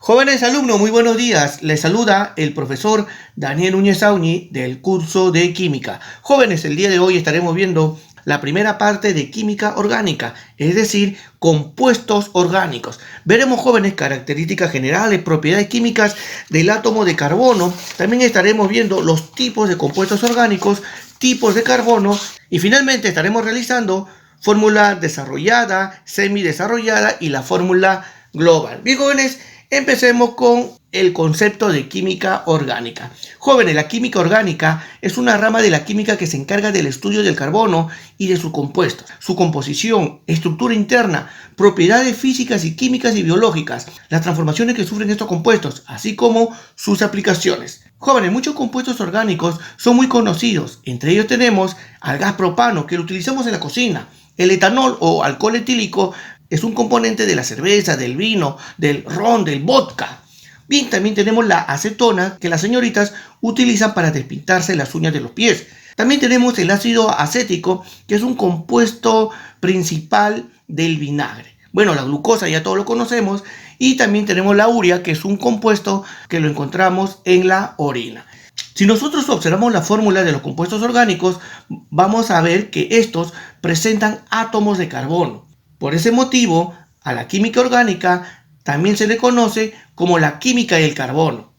Jóvenes alumnos, muy buenos días. Les saluda el profesor Daniel Núñez Auñi del curso de Química. Jóvenes, el día de hoy estaremos viendo la primera parte de química orgánica, es decir, compuestos orgánicos. Veremos, jóvenes, características generales, propiedades químicas del átomo de carbono. También estaremos viendo los tipos de compuestos orgánicos, tipos de carbono y finalmente estaremos realizando fórmula desarrollada, semidesarrollada y la fórmula global. Bien, jóvenes, empecemos con el concepto de química orgánica. Jóvenes, la química orgánica es una rama de la química que se encarga del estudio del carbono y de sus compuestos, su composición, estructura interna, propiedades físicas y químicas y biológicas, las transformaciones que sufren estos compuestos, así como sus aplicaciones. Jóvenes, muchos compuestos orgánicos son muy conocidos. Entre ellos tenemos al gas propano, que lo utilizamos en la cocina. El etanol o alcohol etílico es un componente de la cerveza, del vino, del ron, del vodka. Bien, también tenemos la acetona, que las señoritas utilizan para despintarse las uñas de los pies. También tenemos el ácido acético, que es un compuesto principal del vinagre. Bueno, la glucosa ya todos lo conocemos. Y también tenemos la urea, que es un compuesto que lo encontramos en la orina. Si nosotros observamos la fórmula de los compuestos orgánicos, vamos a ver que estos presentan átomos de carbono. Por ese motivo, a la química orgánica también se le conoce como la química del carbono.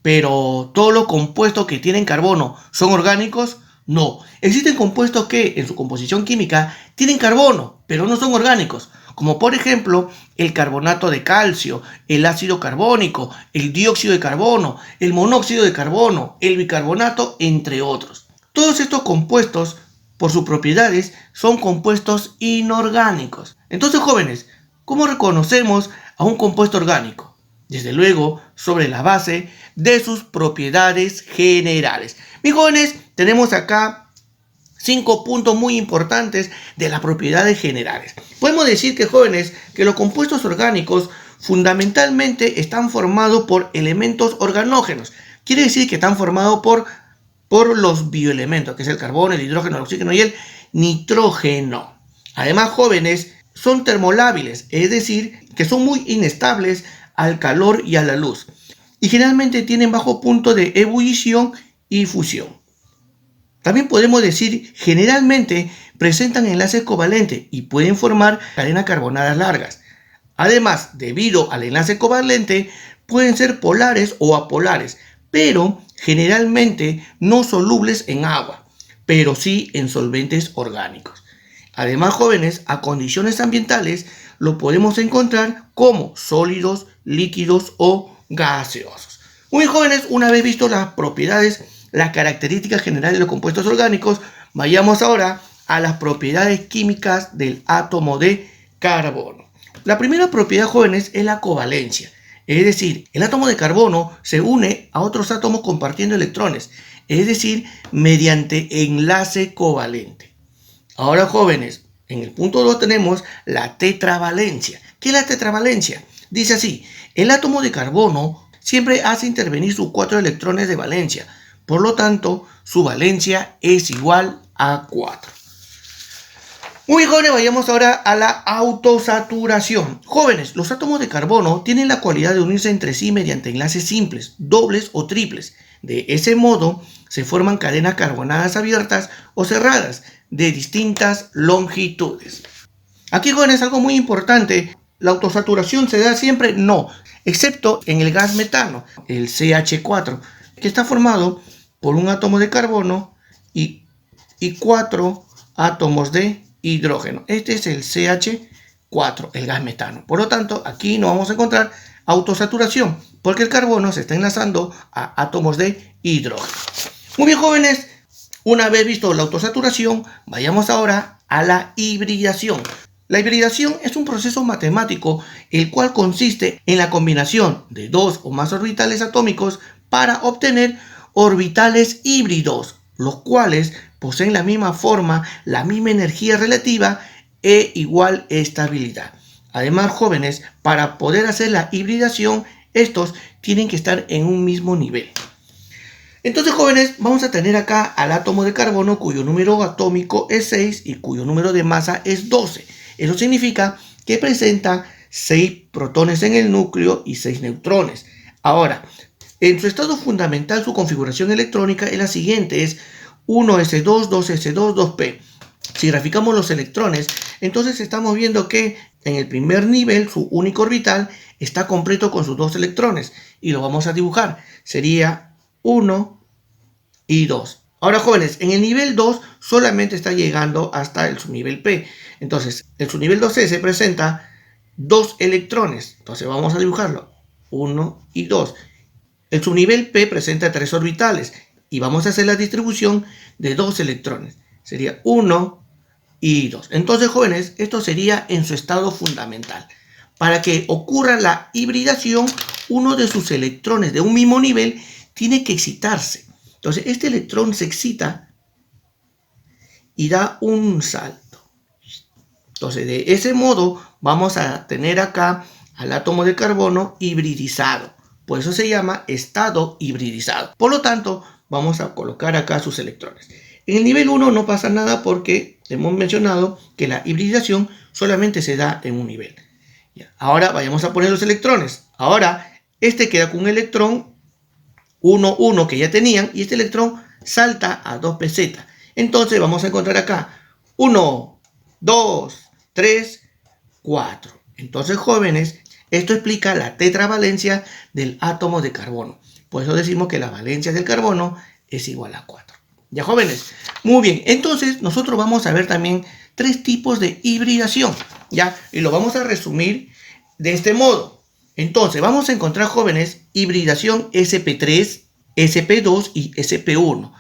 Pero ¿todos los compuestos que tienen carbono son orgánicos? No. Existen compuestos que en su composición química tienen carbono, pero no son orgánicos, como por ejemplo el carbonato de calcio, el ácido carbónico, el dióxido de carbono, el monóxido de carbono, el bicarbonato, entre otros. Todos estos compuestos, por sus propiedades, son compuestos inorgánicos. Entonces, jóvenes, ¿cómo reconocemos a un compuesto orgánico? Desde luego, sobre la base de sus propiedades generales. Mis jóvenes, tenemos acá 5 puntos muy importantes de las propiedades generales. Podemos decir que, jóvenes, que los compuestos orgánicos fundamentalmente están formados por elementos organógenos. Quiere decir que están formados por los bioelementos, que es el carbono, el hidrógeno, el oxígeno y el nitrógeno. Además, jóvenes, son termolábiles, es decir, que son muy inestables al calor y a la luz. Y generalmente tienen bajo punto de ebullición y fusión. También podemos decir, generalmente presentan enlaces covalentes y pueden formar cadenas carbonadas largas. Además, debido al enlace covalente, pueden ser polares o apolares, pero generalmente no solubles en agua, pero sí en solventes orgánicos. Además, jóvenes, a condiciones ambientales lo podemos encontrar como sólidos, líquidos o gaseosos. Muy jóvenes, una vez visto las propiedades, las características generales de los compuestos orgánicos, vayamos ahora a las propiedades químicas del átomo de carbono. La primera propiedad, jóvenes, es la covalencia. Es decir, el átomo de carbono se une a otros átomos compartiendo electrones, es decir, mediante enlace covalente. Ahora, jóvenes, en el punto 2 tenemos la tetravalencia. ¿Qué es la tetravalencia? Dice así: el átomo de carbono siempre hace intervenir sus 4 electrones de valencia, por lo tanto, su valencia es igual a 4. Muy jóvenes, vayamos ahora a la autosaturación. Jóvenes, los átomos de carbono tienen la cualidad de unirse entre sí mediante enlaces simples, dobles o triples. De ese modo, se forman cadenas carbonadas abiertas o cerradas de distintas longitudes. Aquí, jóvenes, algo muy importante: ¿la autosaturación se da siempre? No, excepto en el gas metano, el CH4, que está formado por un átomo de carbono y 4 átomos de hidrógeno. Este es el CH4, el gas metano. Por lo tanto, aquí no vamos a encontrar autosaturación, porque el carbono se está enlazando a átomos de hidrógeno. Muy bien, jóvenes, una vez visto la autosaturación, vayamos ahora a la hibridación. La hibridación es un proceso matemático el cual consiste en la combinación de 2 o más orbitales atómicos para obtener orbitales híbridos, los cuales poseen la misma forma, la misma energía relativa e igual estabilidad. Además, jóvenes, para poder hacer la hibridación, estos tienen que estar en un mismo nivel. Entonces, jóvenes, vamos a tener acá al átomo de carbono cuyo número atómico es 6 y cuyo número de masa es 12. Eso significa que presenta 6 protones en el núcleo y 6 neutrones. Ahora, en su estado fundamental, su configuración electrónica es la siguiente, es 1s2, 2s2, 2p. Si graficamos los electrones, entonces estamos viendo que en el primer nivel, su único orbital está completo con sus 2 electrones. Y lo vamos a dibujar. Sería 1 y 2. Ahora, jóvenes, en el nivel 2 solamente está llegando hasta el subnivel P. Entonces, el subnivel 2s presenta 2 electrones. Entonces, vamos a dibujarlo. 1 y 2. El subnivel P presenta 3 orbitales. Y vamos a hacer la distribución de 2 electrones. Sería 1 y 2. Entonces, jóvenes, esto sería en su estado fundamental. Para que ocurra la hibridación, uno de sus electrones de un mismo nivel tiene que excitarse. Entonces, este electrón se excita y da un salto. Entonces, de ese modo, vamos a tener acá al átomo de carbono hibridizado. Por eso se llama estado hibridizado. Por lo tanto, vamos a colocar acá sus electrones. En el nivel 1 no pasa nada porque hemos mencionado que la hibridación solamente se da en un nivel. Ahora vayamos a poner los electrones. Ahora, este queda con un electrón 1, 1 que ya tenían y este electrón salta a 2pz. Entonces vamos a encontrar acá 1, 2, 3, 4. Entonces, jóvenes, esto explica la tetravalencia del átomo de carbono. Por eso decimos que la valencia del carbono es igual a 4. ¿Ya, jóvenes? Muy bien. Entonces, nosotros vamos a ver también 3 tipos de hibridación. ¿Ya? Y lo vamos a resumir de este modo. Entonces, vamos a encontrar, jóvenes, hibridación sp3, sp2 y sp1.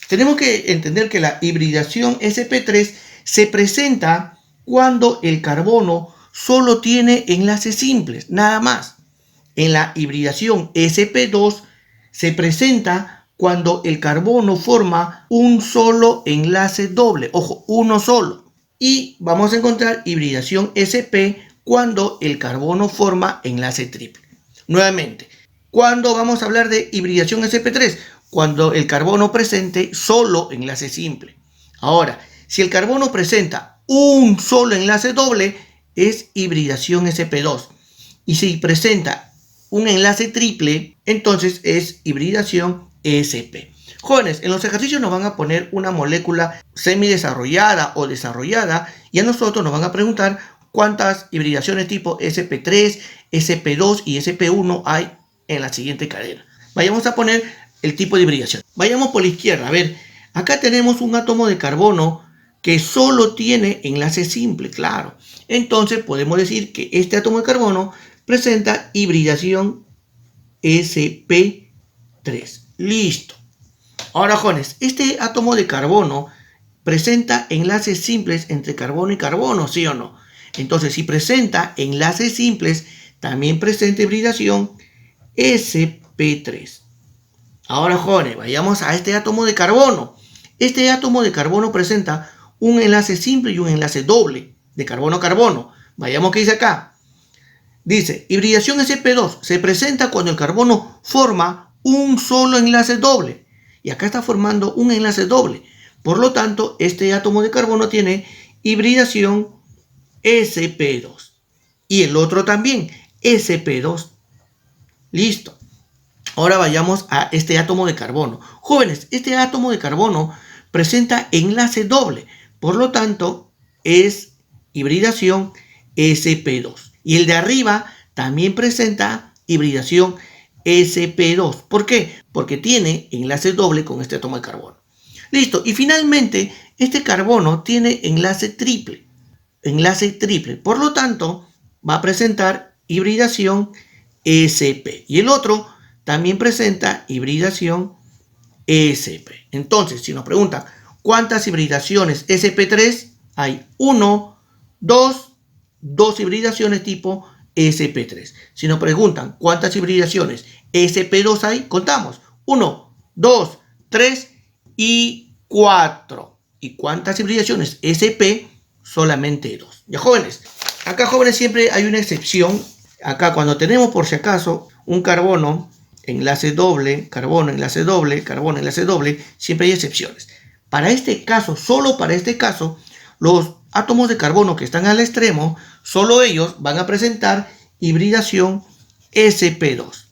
Tenemos que entender que la hibridación sp3 se presenta cuando el carbono solo tiene enlaces simples, nada más. En la hibridación sp2 se presenta cuando el carbono forma un solo enlace doble, ojo, uno solo. Y vamos a encontrar hibridación sp cuando el carbono forma enlace triple. Nuevamente, ¿cuándo vamos a hablar de hibridación sp3? Cuando el carbono presente solo enlace simple. Ahora, si el carbono presenta un solo enlace doble, es hibridación sp2. Y si presenta un enlace triple, entonces es hibridación sp. Jóvenes, en los ejercicios nos van a poner una molécula semidesarrollada o desarrollada y a nosotros nos van a preguntar cuántas hibridaciones tipo sp3, sp2 y sp1 hay en la siguiente cadena. Vayamos a poner el tipo de hibridación. Vayamos por la izquierda. A ver, acá tenemos un átomo de carbono que solo tiene enlace simple, claro. Entonces podemos decir que este átomo de carbono presenta hibridación sp3. Listo. Ahora, jóvenes, este átomo de carbono presenta enlaces simples entre carbono y carbono, ¿sí o no? Entonces, si presenta enlaces simples, también presenta hibridación sp3. Ahora, jóvenes, vayamos a este átomo de carbono. Este átomo de carbono presenta un enlace simple y un enlace doble de carbono a carbono. Vayamos qué dice acá. Dice, hibridación sp2 se presenta cuando el carbono forma un solo enlace doble. Y acá está formando un enlace doble. Por lo tanto, este átomo de carbono tiene hibridación sp2. Y el otro también, sp2. Listo. Ahora vayamos a este átomo de carbono. Jóvenes, este átomo de carbono presenta enlace doble. Por lo tanto, es hibridación sp2. Y el de arriba también presenta hibridación sp2. ¿Por qué? Porque tiene enlace doble con este átomo de carbono. Listo. Y finalmente, este carbono tiene enlace triple. Enlace triple. Por lo tanto, va a presentar hibridación sp. Y el otro también presenta hibridación sp. Entonces, si nos preguntan cuántas hibridaciones sp3, hay 1, 2, 2 hibridaciones tipo sp3. Si nos preguntan cuántas hibridaciones sp2 hay, contamos 1, 2, 3 y 4. ¿Y cuántas hibridaciones sp? Solamente 2. Ya, jóvenes, acá, jóvenes, siempre hay una excepción. Acá, cuando tenemos por si acaso un carbono enlace doble, carbono enlace doble, carbono enlace doble, siempre hay excepciones. Para este caso, solo para este caso, los átomos de carbono que están al extremo, solo ellos van a presentar hibridación sp2.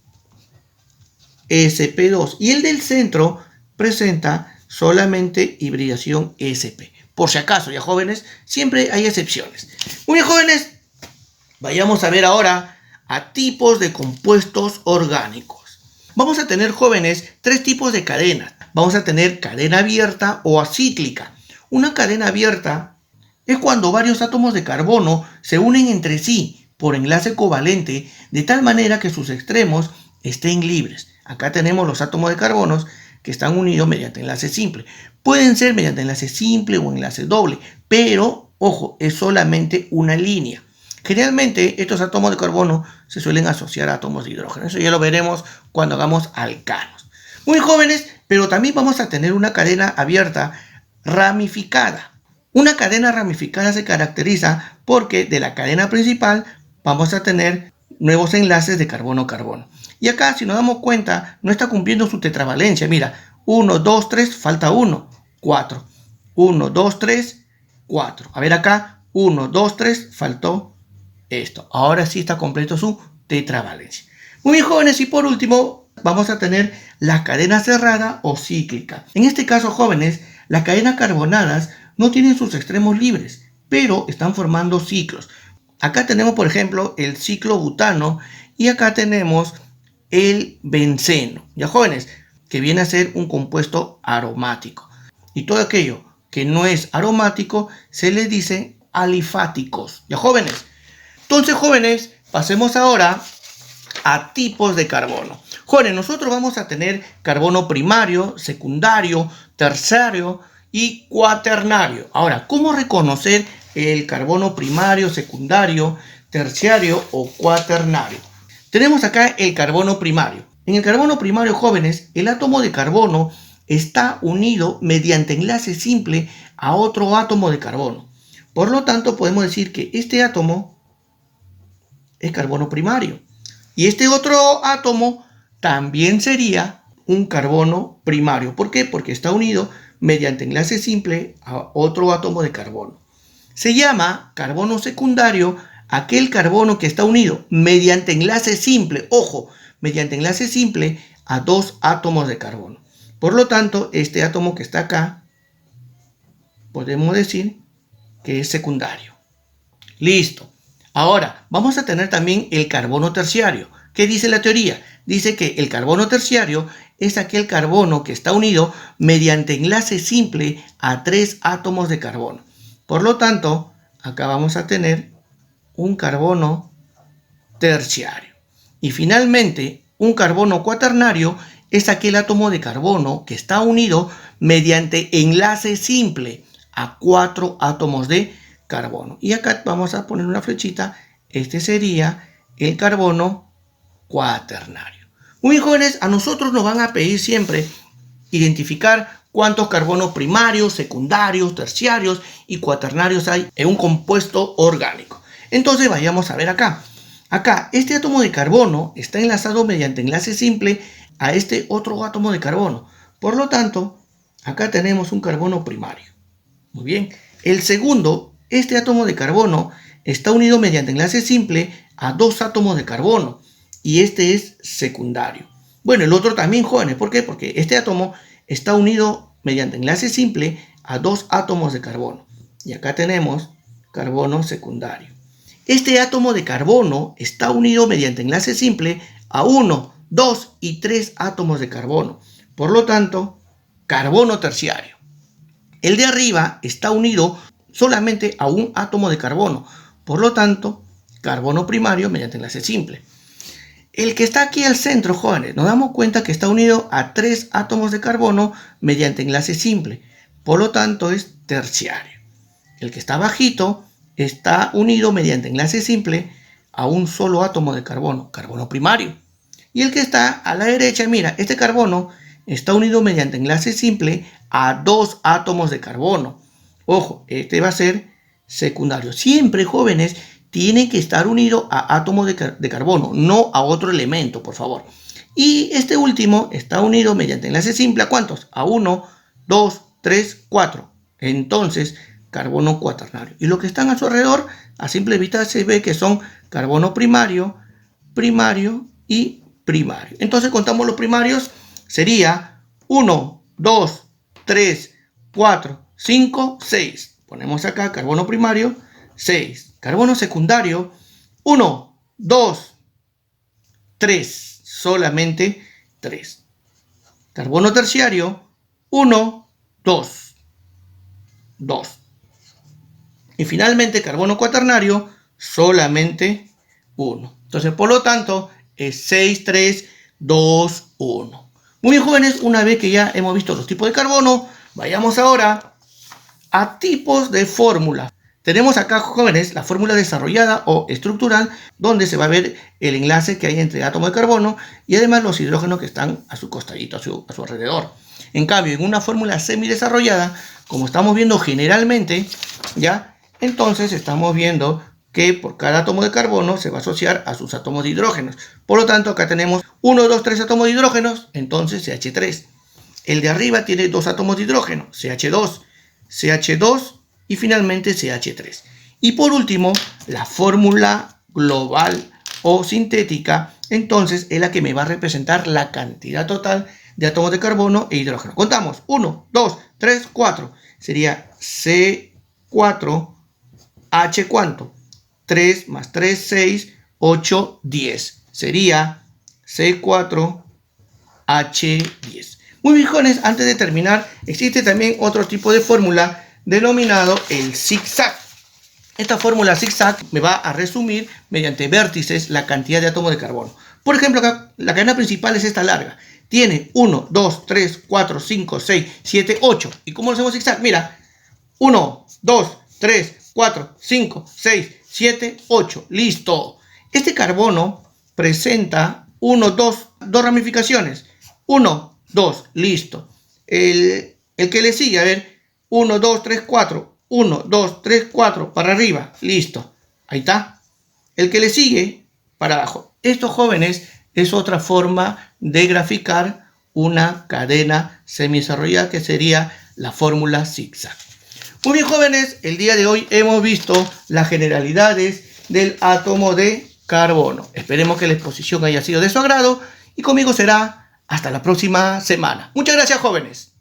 sp2. Y el del centro presenta solamente hibridación sp. Por si acaso, ya jóvenes, siempre hay excepciones. Muy bien, jóvenes, vayamos a ver ahora a tipos de compuestos orgánicos. Vamos a tener, jóvenes, tres tipos de cadenas. Vamos a tener cadena abierta o acíclica. Una cadena abierta es cuando varios átomos de carbono se unen entre sí por enlace covalente de tal manera que sus extremos estén libres. Acá tenemos los átomos de carbono que están unidos mediante enlace simple. Pueden ser mediante enlace simple o enlace doble, pero, ojo, es solamente una línea. Generalmente estos átomos de carbono se suelen asociar a átomos de hidrógeno. Eso ya lo veremos cuando hagamos alcanos. Muy jóvenes, pero también vamos a tener una cadena abierta ramificada. Una cadena ramificada se caracteriza porque de la cadena principal vamos a tener nuevos enlaces de carbono-carbono. Y acá, si nos damos cuenta, no está cumpliendo su tetravalencia. Mira, 1, 2, 3, falta 1, 4. 1, 2, 3, 4. A ver acá, 1, 2, 3, faltó esto. Ahora sí está completo su tetravalencia. Muy bien, jóvenes, y por último vamos a tener la cadena cerrada o cíclica. En este caso, jóvenes, las cadenas carbonadas no tienen sus extremos libres, pero están formando ciclos. Acá tenemos, por ejemplo, el ciclo butano y acá tenemos el benceno. Ya, jóvenes, que viene a ser un compuesto aromático. Y todo aquello que no es aromático se le dice alifáticos. Ya, jóvenes. Entonces, jóvenes, pasemos ahora a tipos de carbono. Jóvenes, nosotros vamos a tener carbono primario, secundario, terciario y cuaternario. Ahora, ¿cómo reconocer el carbono primario, secundario, terciario o cuaternario? Tenemos acá el carbono primario. En el carbono primario, jóvenes, el átomo de carbono está unido mediante enlace simple a otro átomo de carbono. Por lo tanto, podemos decir que este átomo es carbono primario. Y este otro átomo también sería un carbono primario. ¿Por qué? Porque está unido mediante enlace simple a otro átomo de carbono. Se llama carbono secundario aquel carbono que está unido mediante enlace simple, ojo, mediante enlace simple a dos átomos de carbono. Por lo tanto, este átomo que está acá, podemos decir que es secundario. Listo. Ahora, vamos a tener también el carbono terciario. ¿Qué dice la teoría? Dice que el carbono terciario es aquel carbono que está unido mediante enlace simple a tres átomos de carbono. Por lo tanto, acá vamos a tener un carbono terciario. Y finalmente, un carbono cuaternario es aquel átomo de carbono que está unido mediante enlace simple a cuatro átomos de carbono. Y acá vamos a poner una flechita. Este sería el carbono cuaternario. Muy bien, jóvenes, a nosotros nos van a pedir siempre identificar cuántos carbonos primarios, secundarios, terciarios y cuaternarios hay en un compuesto orgánico. Entonces vayamos a ver acá. Acá, este átomo de carbono está enlazado mediante enlace simple a este otro átomo de carbono. Por lo tanto, acá tenemos un carbono primario. Muy bien. El segundo, este átomo de carbono está unido mediante enlace simple a dos átomos de carbono. Y este es secundario. Bueno, el otro también, jóvenes. ¿Por qué? Porque este átomo está unido mediante enlace simple a dos átomos de carbono. Y acá tenemos carbono secundario. Este átomo de carbono está unido mediante enlace simple a 1, 2 y 3 átomos de carbono. Por lo tanto, carbono terciario. El de arriba está unido solamente a un átomo de carbono. Por lo tanto, carbono primario mediante enlace simple. El que está aquí al centro, jóvenes, nos damos cuenta que está unido a 3 átomos de carbono mediante enlace simple. Por lo tanto, es terciario. El que está bajito está unido mediante enlace simple a un solo átomo de carbono, carbono primario. Y el que está a la derecha, mira, este carbono está unido mediante enlace simple a 2 átomos de carbono. Ojo, este va a ser secundario. Siempre, jóvenes, tiene que estar unido a átomos de carbono, no a otro elemento, por favor. Y este último está unido mediante enlace simple, ¿a cuántos? A 1, 2, 3, 4. Entonces, carbono cuaternario. Y lo que están a su alrededor, a simple vista se ve que son carbono primario, primario y primario. Entonces contamos los primarios, sería 1, 2, 3, 4, 5, 6. Ponemos acá carbono primario, 6. Carbono secundario, 1, 2, 3. Solamente 3. Carbono terciario, 1, 2, 2. Y finalmente carbono cuaternario, solamente 1. Entonces, por lo tanto, es 6, 3, 2, 1. Muy bien, jóvenes, una vez que ya hemos visto los tipos de carbono, vayamos ahora a tipos de fórmula. Tenemos acá, jóvenes, la fórmula desarrollada o estructural, donde se va a ver el enlace que hay entre átomos de carbono y además los hidrógenos que están a su costadito, a su alrededor. En cambio, en una fórmula semidesarrollada, como estamos viendo generalmente, ¿ya? Entonces estamos viendo que por cada átomo de carbono se va a asociar a sus átomos de hidrógenos. Por lo tanto, acá tenemos 1, 2, 3 átomos de hidrógenos, entonces CH3. El de arriba tiene 2 átomos de hidrógeno, CH2, CH2 y finalmente CH3. Y por último, la fórmula global o sintética, entonces es la que me va a representar la cantidad total de átomos de carbono e hidrógeno. Contamos, 1, 2, 3, 4. Sería C4, H ¿cuánto? 3 más 3, 6, 8, 10. Sería C4, H10. Muy bien, jóvenes, antes de terminar, existe también otro tipo de fórmula denominado el zigzag. Esta fórmula zigzag me va a resumir mediante vértices la cantidad de átomos de carbono. Por ejemplo, acá la cadena principal es esta larga. Tiene 1, 2, 3, 4, 5, 6, 7, 8. ¿Y cómo lo hacemos zigzag? Mira, 1, 2, 3, 4, 5, 6, 7, 8. Listo. Este carbono presenta 1, 2 ramificaciones. 1, 2, listo. El que le sigue, a ver, 1, 2, 3, 4. 1, 2, 3, 4, para arriba, listo. Ahí está. El que le sigue, para abajo. Esto, jóvenes, es otra forma de graficar una cadena semidesarrollada que sería la fórmula zigzag. Muy bien, jóvenes, el día de hoy hemos visto las generalidades del átomo de carbono. Esperemos que la exposición haya sido de su agrado y conmigo será hasta la próxima semana. Muchas gracias, jóvenes.